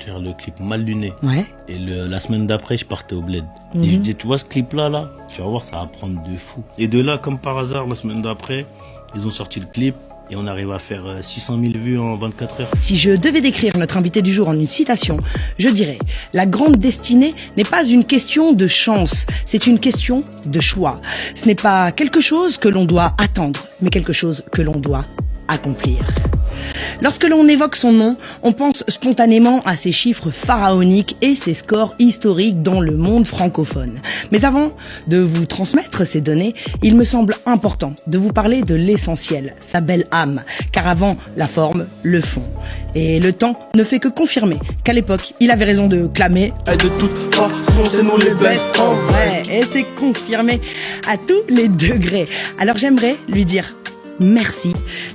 faire le clip Mal Luné. Ouais. Et la semaine d'après, je partais au bled. Et je dis, tu vois ce clip-là, tu vas voir, ça va prendre de fou. Et de là, comme par hasard, la semaine d'après, ils ont sorti le clip. Et on arrive à faire 600 000 vues en 24 heures. Si je devais décrire notre invité du jour en une citation, je dirais « La grande destinée n'est pas une question de chance, c'est une question de choix. Ce n'est pas quelque chose que l'on doit attendre, mais quelque chose que l'on doit accomplir. » Lorsque l'on évoque son nom, on pense spontanément à ses chiffres pharaoniques et ses scores historiques dans le monde francophone. Mais avant de vous transmettre ces données, il me semble important de vous parler de l'essentiel, sa belle âme, car avant la forme, le fond. Et le temps ne fait que confirmer qu'à l'époque, il avait raison de clamer « Et de toute façon, c'est nous les best en vrai ». Et c'est confirmé à tous les degrés. Alors j'aimerais lui dire merci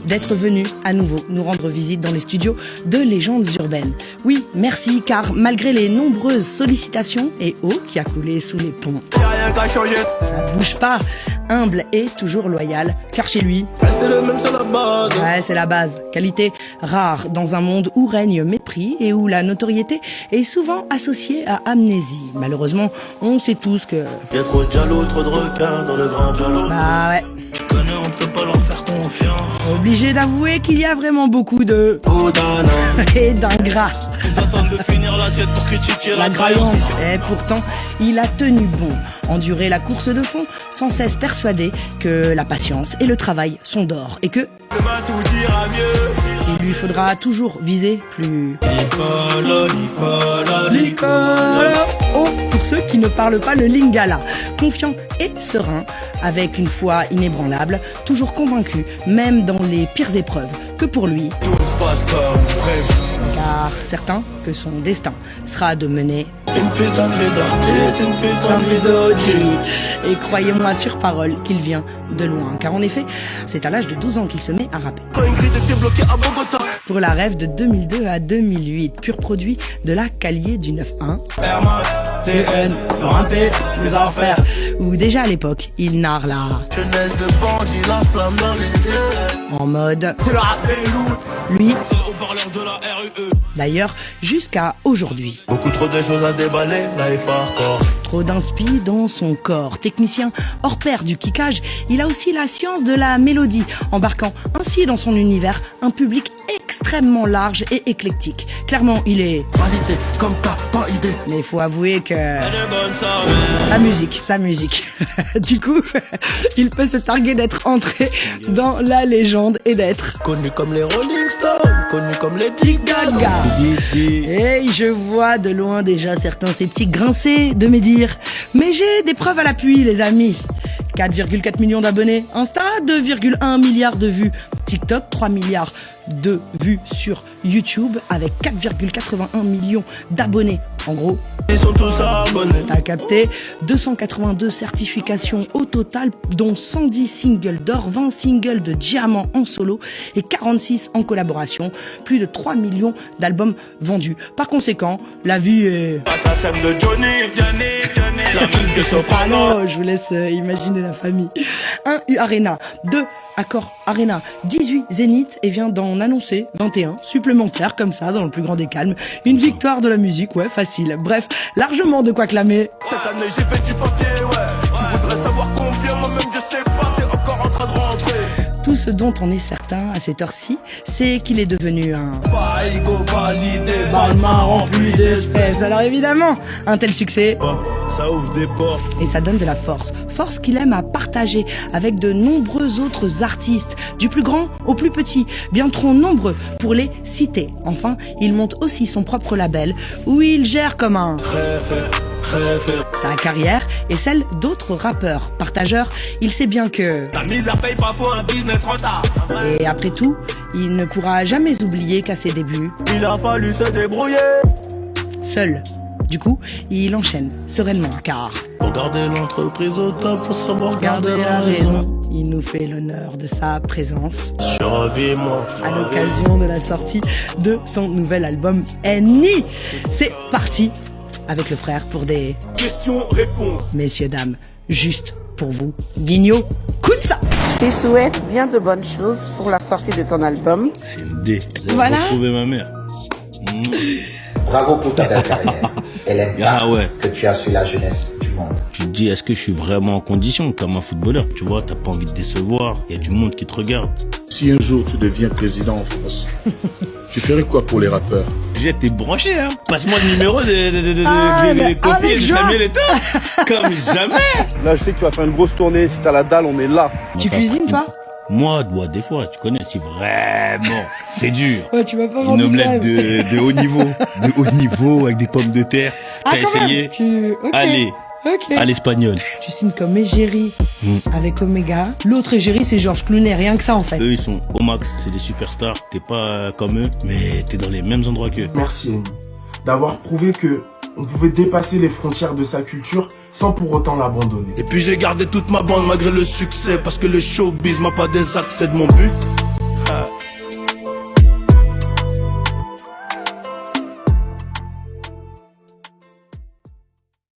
d'être venu à nouveau nous rendre visite dans les studios de Légendes Urbaines. Oui, merci, car malgré les nombreuses sollicitations et eau qui a coulé sous les ponts, Rien qu'à changer. ça bouge pas. Humble et toujours loyal, car chez lui, Restez le même, c'est la base. ouais, c'est la base. Qualité rare dans un monde où règne mépris et où la notoriété est souvent associée à amnésie. Malheureusement, on sait tous que... Y'a trop de jaloux, trop de requins dans le grand dialogue. Bah ouais, Tu connais, on peut pas leur faire confiance. obligé d'avouer qu'il y a vraiment beaucoup de... Kodana. et d'ingrats. Ils attendent de finir l'assiette pour critiquer La graillance. Et pourtant, il a tenu bon, enduré la course de fond, sans cesse persuadé que la patience et le travail sont d'or et que Demain tout ira mieux. il lui faudra toujours viser plus. Nicolas. Oh, pour ceux qui ne parlent pas le lingala, confiant et serein, avec une foi inébranlable, toujours convaincu, même dans les pires épreuves, que pour lui, Tout se passe comme prévu. car certain que son destin sera de mener. Une putain de vie d'artiste, une putain de vie d'OG. Et croyez-moi sur parole qu'il vient de loin, car en effet, c'est à l'âge de 12 ans qu'il se met à rapper. Quand Ingrid était bloquée à Bogota. Pour la rêve de 2002 à 2008, pur produit de la Calier du 9-1, Herman, TN, Doranté, mes affaires. où déjà à l'époque, il narre la Jeunesse de bandit, la flamme dans les yeux. en mode C'est le rap et lourd. lui, C'est le haut-parleur de la RUE. d'ailleurs, jusqu'à aujourd'hui. Beaucoup trop de choses à déballer, life hardcore. Trop d'inspi dans son corps. Technicien hors pair du kickage, il a aussi la science de la mélodie, embarquant ainsi dans son univers un public extrêmement large et éclectique. Clairement, il est... Validé comme t'as pas idée. Mais il faut avouer que... Elle est bonne, ça, ouais. Sa musique. Du coup, il peut se targuer d'être entré dans la légende et d'être... Connu comme les Rolling Stones, connu comme les Gaga. Gaga. Hey, je vois de loin déjà certains sceptiques grincer de me dire « Mais j'ai des preuves à l'appui, les amis !» 4,4 millions d'abonnés, Insta, 2,1 milliards de vues, TikTok, 3 milliards de vues sur YouTube avec 4,81 millions d'abonnés. En gros, Ils sont tous abonnés. t'as capté, 282 certifications au total, dont 110 singles d'or, 20 singles de diamant en solo et 46 en collaboration. Plus de 3 millions d'albums vendus. Par conséquent, la vie est... Assassin de Johnny. La même que Soprano. Oh, je vous laisse imaginer la famille. 1 U Arena, 2 Accor Arena, 18 Zénith et vient d'en annoncer 21 supplémentaires comme ça dans le plus grand des calmes. Une victoire de la musique, ouais, facile. Bref, largement de quoi clamer. Cette année j'ai fait du papier, ouais. Tu voudrais savoir combien, moi-même je sais pas, c'est encore en train de rentrer. Tout ce dont on est certain à cette heure-ci, c'est qu'il est devenu un... Parigo validé, Balmain rempli d'espèces. Alors évidemment, un tel succès, Oh, ça ouvre des portes. et ça donne de la force. Force qu'il aime à partager avec de nombreux autres artistes, du plus grand au plus petit, bien trop nombreux pour les citer. Enfin, il monte aussi son propre label, où il gère comme un... Sa carrière et celle d'autres rappeurs. Partageurs, il sait bien que... La misère paye parfois un business rentable. Et après tout, il ne pourra jamais oublier qu'à ses débuts, Il a fallu se débrouiller. seul. Du coup, il enchaîne sereinement, car... Pour garder l'entreprise au top, faut savoir Garder garder la la raison. raison. Il nous fait l'honneur de sa présence Survie-moi. à l'occasion de la sortie de son nouvel album Eni. C'est parti avec le frère pour des Question-réponse. messieurs dames juste pour vous. Guignot, coûte ça. Je te souhaite bien de bonnes choses pour la sortie de ton album. C'est une D. Vous avez Voilà. retrouvé ma mère. Bravo pour ta belle carrière et l'impact ouais. que tu as sur la jeunesse du monde. Tu te dis, est-ce que je suis vraiment en condition comme un footballeur? Tu vois, t'as pas envie de décevoir. Il y a du monde qui te regarde. Si un jour tu deviens président en France, tu ferais quoi pour les rappeurs? T'es branché, hein. Passe-moi le numéro mais de Kofi et de avec Samuel Eto'o. Comme jamais. Là, je sais que tu vas faire une grosse tournée. Si t'as la dalle, on est là. Tu cuisines, toi? Moi, des fois, tu connais, si vraiment c'est dur. Ouais, tu vas pas Une vendre du omelette rêve. de haut niveau. De haut niveau avec des pommes de terre. Ah, T'as quand même, essayé? Ok. Allez, Ok. à l'espagnol. Tu signes comme Égérie avec Omega. L'autre Égérie, c'est Georges Clooney, rien que ça en fait. Eux, ils sont au max, c'est des superstars. T'es pas comme eux, mais t'es dans les mêmes endroits qu'eux. Merci Amy, d'avoir prouvé que on pouvait dépasser les frontières de sa culture sans pour autant l'abandonner. Et puis j'ai gardé toute ma bande malgré le succès, parce que le showbiz m'a pas des accès de mon but.